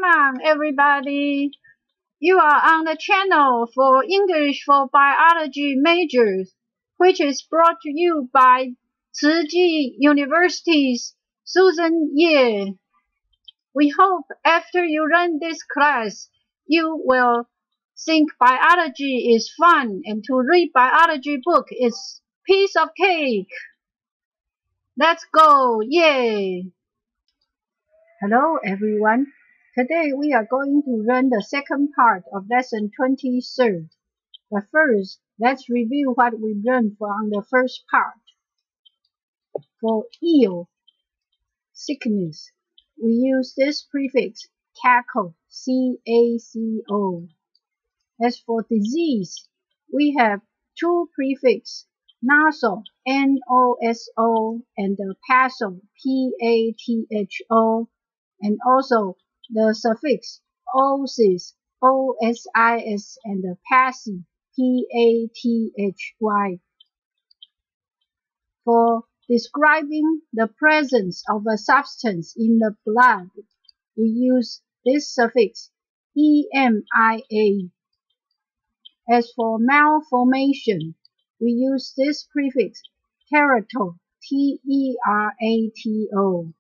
Come on, everybody. You are on the channel for English for Biology majors, which is brought to you by Tzu Chi University's Susan Ye. We hope after you learn this class, you will think biology is fun and to read biology book is piece of cake. Let's go, yay! Hello everyone. Today we are going to learn the second part of lesson 23. But first, let's review what we learned from the first part. For ill, sickness, we use this prefix caco, C-A-C-O. As for disease, we have two prefixes, noso, N-O-S-O, and patho, P-A-T-H-O, and also the suffix osis, O-S-I-S, and pathy, P-A-T-H-Y. For describing the presence of a substance in the blood, we use this suffix emia. As for malformation, we use this prefix terato, T-E-R-A-T-O.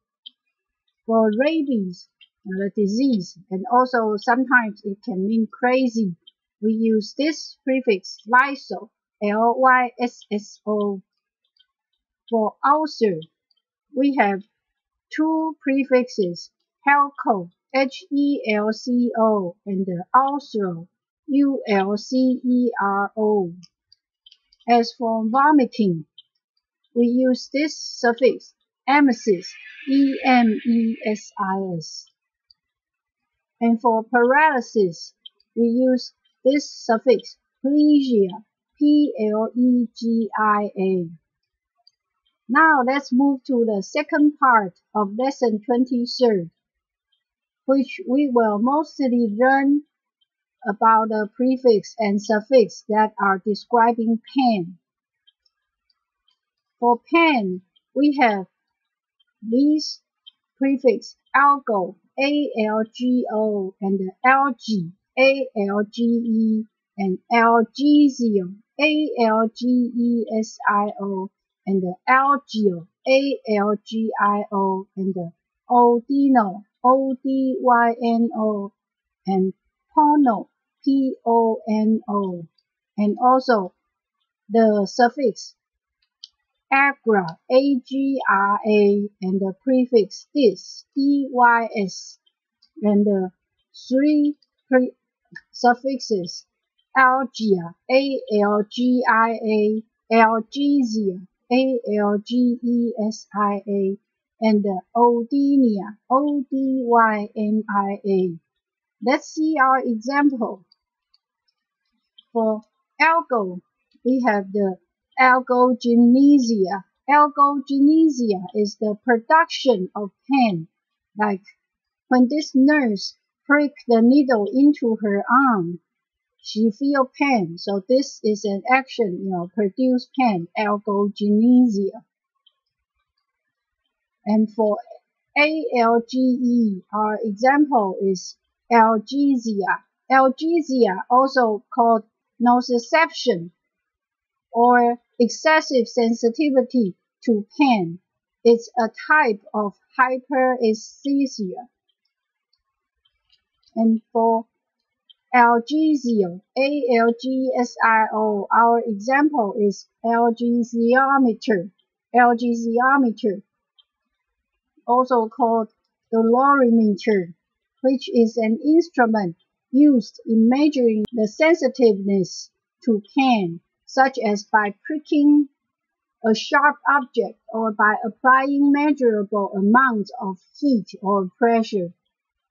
For rabies, the disease, and also sometimes it can mean crazy, we use this prefix lysso, L-Y-S-S-O. For ulcer, we have two prefixes, helco, H-E-L-C-O, and ulcero, U-L-C-E-R-O. As for vomiting, we use this suffix emesis, E-M-E-S-I-S. And for paralysis, we use this suffix plegia, P-L-E-G-I-A. Now let's move to the second part of lesson 23, which we will mostly learn about the prefix and suffix that are describing pain. For pain, we have these prefix algo, A-L-G-O, and algae, A-L-G-E, and algesio, A-L-G-E-S-I-O, and algio, A-L-G-I-O, and odino, O-D-Y-N-O, and pono, P-O-N-O, and also the suffix agra, A-G-R-A, and the prefix dys, D-Y-S, and the three suffixes algia, A-L-G-I-A, algesia, A-L-G-E-S-I-A, and odynia, O-D-Y-N-I-A. Let's see our example. For algo, we have the algogenesia. Algogenesia is the production of pain, like when this nurse pricks the needle into her arm, she feels pain. So this is an action, produce pain, algogenesia. And for ALGE, our example is algesia. Algesia, also called nociception, or excessive sensitivity to pain. It's a type of hyperesthesia. And for algesio, A-L-G-S-I-O, our example is algesiometer. Algesiometer, also called dolorimeter, which is an instrument used in measuring the sensitiveness to pain, such as by pricking a sharp object or by applying measurable amounts of heat or pressure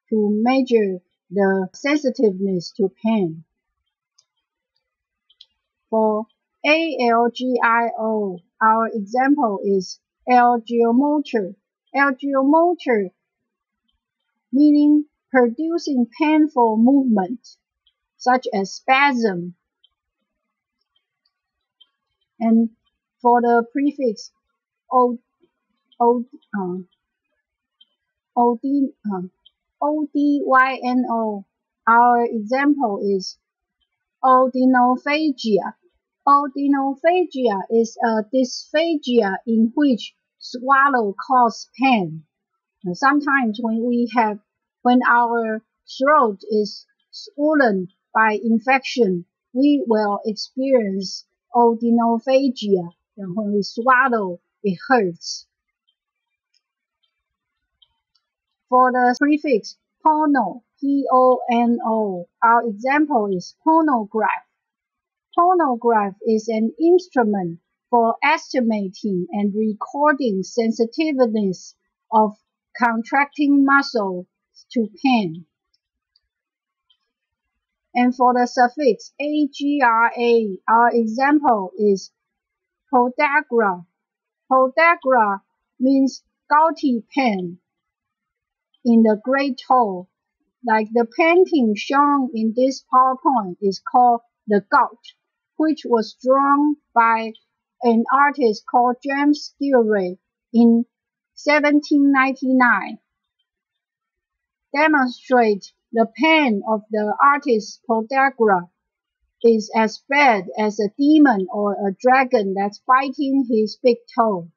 to measure the sensitiveness to pain. For ALGIO, our example is algiomotor. Algiomotor meaning producing painful movement, such as spasm. And for the prefix ODYNO. Our example is odynophagia. Odynophagia is a dysphagia in which swallow causes pain. Sometimes when our throat is swollen by infection, we will experience odynophagia, and when we swallow, it hurts. For the prefix pono, P-O-N-O, our example is phonograph. Phonograph is an instrument for estimating and recording sensitiveness of contracting muscles to pain. And for the suffix agra, our example is podagra. Podagra means gouty pain in the great toe. Like the painting shown in this PowerPoint is called The Gout, which was drawn by an artist called James Gillray in 1799. Demonstrate the pain of the artist's podagra is as bad as a demon or a dragon that's biting his big toe.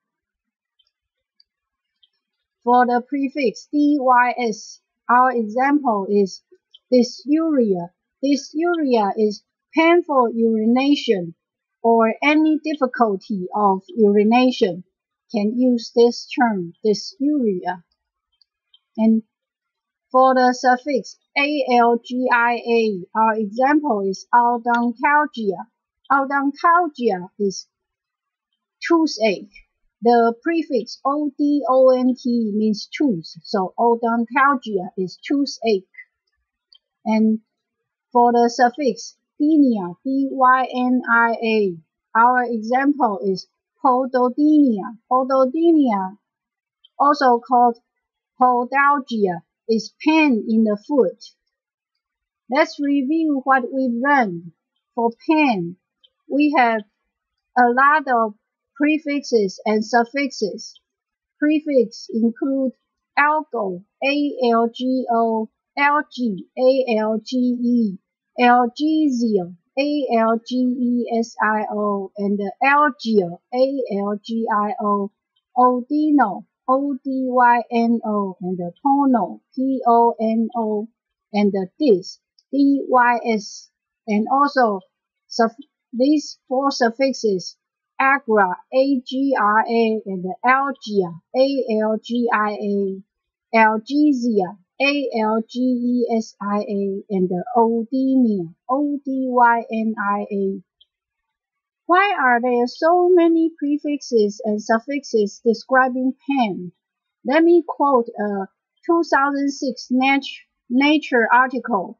For the prefix dys, our example is dysuria. Dysuria is painful urination or any difficulty of urination. Can use this term, dysuria. And for the suffix algia, our example is odontalgia. Odontalgia is toothache. The prefix odont means tooth, so odontalgia is toothache. And for the suffix dynia, dynia, our example is pododynia. Pododynia, also called podalgia, is pain in the foot. Let's review what we've learned. For pain, we have a lot of prefixes and suffixes. Prefixes include algo, A-L-G-O, algae, A-L-G-E, algesio, A-L-G-E-S-I-O, and algio, A-L-G-I-O, odino, O-D-Y-N-O, and pono, P-O-N-O, and dys, D-Y-S, and also these four suffixes, agra, A-G-R-A, and algia, A-L-G-I-A, algesia, A-L-G-E-S-I-A, and odynia, O-D-Y-N-I-A. Why are there so many prefixes and suffixes describing pain? Let me quote a 2006 Nature article.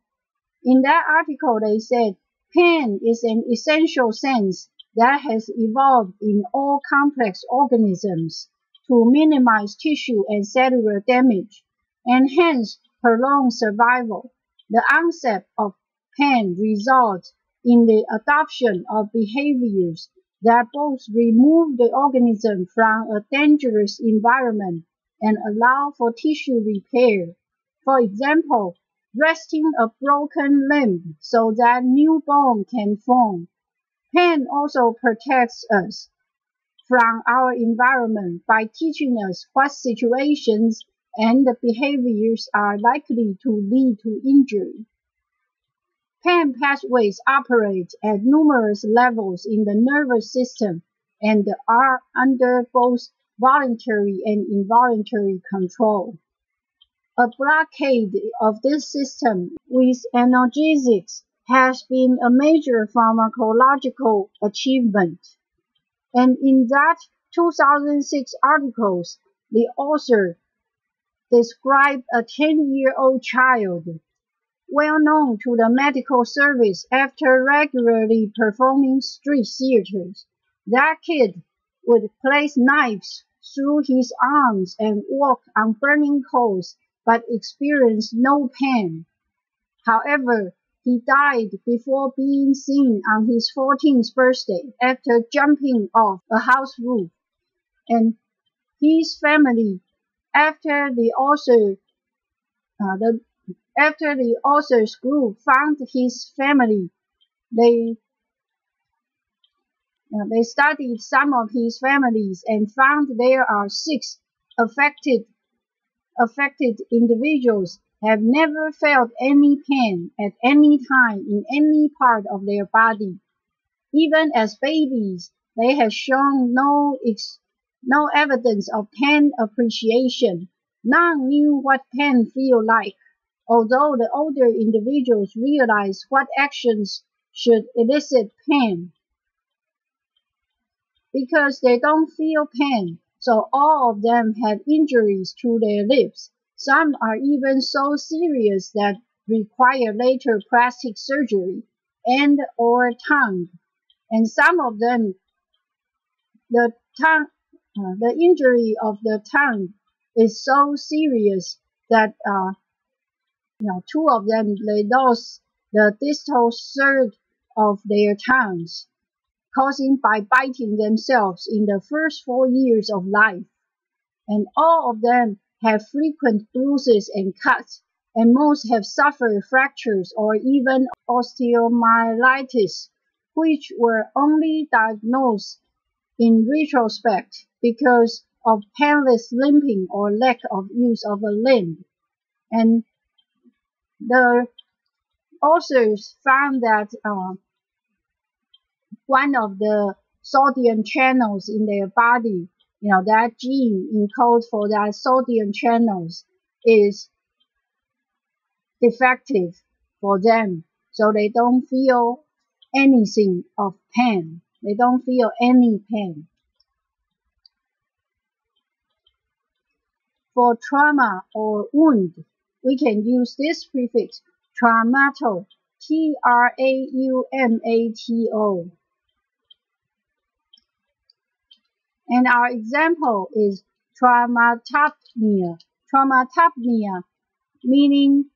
In that article, they said, pain is an essential sense that has evolved in all complex organisms to minimize tissue and cellular damage, and hence prolong survival. The onset of pain results in the adoption of behaviors that both remove the organism from a dangerous environment and allow for tissue repair. For example, resting a broken limb so that new bone can form. Pain also protects us from our environment by teaching us what situations and behaviors are likely to lead to injury. Pain pathways operate at numerous levels in the nervous system and are under both voluntary and involuntary control. A blockade of this system with analgesics has been a major pharmacological achievement. And in that 2006 article, the author described a 10-year-old child well known to the medical service after regularly performing street theaters. That kid would place knives through his arms and walk on burning coals, but experienced no pain. However, he died before being seen on his 14th birthday after jumping off a house roof. And his family, after the author After the authors group found his family, they studied some of his families and found there are 6 affected individuals have never felt any pain at any time in any part of their body. Even as babies, they have shown no evidence of pain appreciation. None knew what pain feel like, although the older individuals realized what actions should elicit pain. Because they don't feel pain, so all of them have injuries to their lips. Some are even so serious that require later plastic surgery and or tongue. And some of them, the injury of the tongue is so serious that 2 of them, they lost the distal third of their tongues, causing by biting themselves in the first 4 years of life. And all of them have frequent bruises and cuts, and most have suffered fractures or even osteomyelitis, which were only diagnosed in retrospect because of painless limping or lack of use of a limb. And the authors found that one of the sodium channels in their body, that gene encodes for that sodium channels is defective for them, so they don't feel anything of pain. They don't feel any pain. For trauma or wound, we can use this prefix, traumato, T-R-A-U-M-A-T-O. And our example is traumatopnia. Traumatopnia, meaning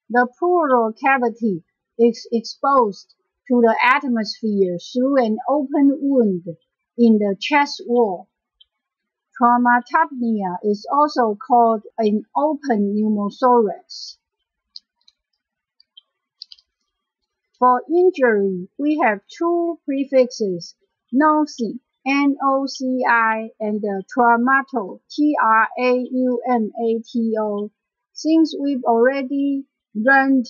the pleural cavity is exposed to the atmosphere through an open wound in the chest wall. Traumatopnia is also called an open pneumothorax. For injury, we have 2 prefixes, noci, N-O-C-I, and traumato, T-R-A-U-M-A-T-O. Since we've already learned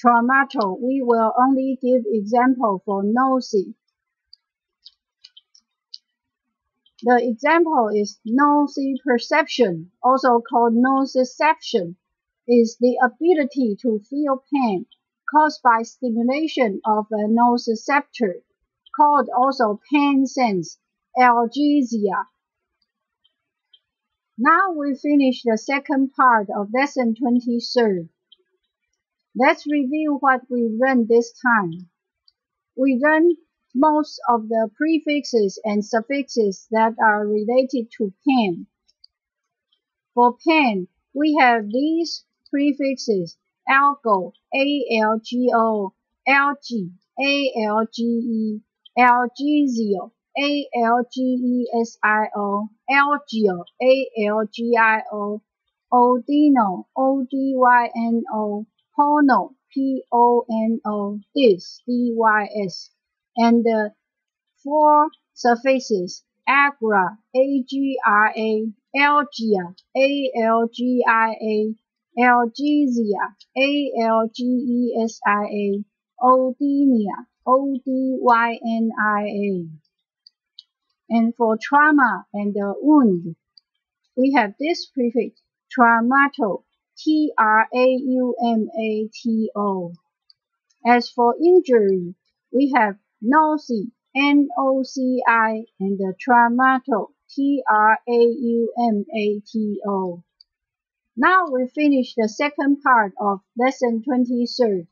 traumato, we will only give example for noci. The example is nociception, also called nociception, is the ability to feel pain caused by stimulation of a nociceptor, called also pain sense, analgesia. Now we finish the second part of lesson 23. Let's review what we learned this time. We learned most of the prefixes and suffixes that are related to pain. For pain, we have these prefixes, algo, A-L-G-O, algae, A-L-G-E, algesio, A-L-G-E-S-I-O, algio, A-L-G-I-O, odino, O-D-Y-N-O, pono, P-O-N-O, dys, D-Y-S, and the 4 suffixes, agra, A-G-R-A, algia, A-L-G-I-A, algesia, A-L-G-E-S-I-A, odynia, O-D-Y-N-I-A. And for trauma and wound, we have this prefix, traumato, T-R-A-U-M-A-T-O. As for injury, we have noci, N-O-C-I, and traumato, T-R-A-U-M-A-T-O. Now we finish the second part of lesson 23.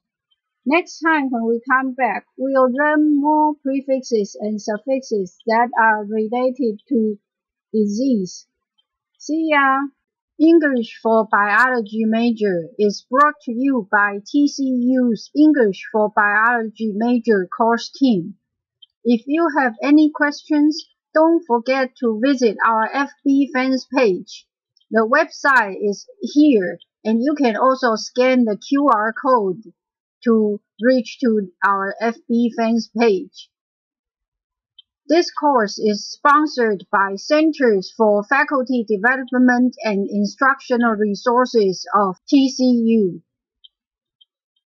Next time when we come back, we'll learn more prefixes and suffixes that are related to disease. See ya! English for Biology Major is brought to you by TCU's English for Biology Major course team. If you have any questions, don't forget to visit our FB fans page. The website is here, And you can also scan the QR code to reach to our FB fans page. This course is sponsored by Centers for Faculty Development and Instructional Resources of TCU.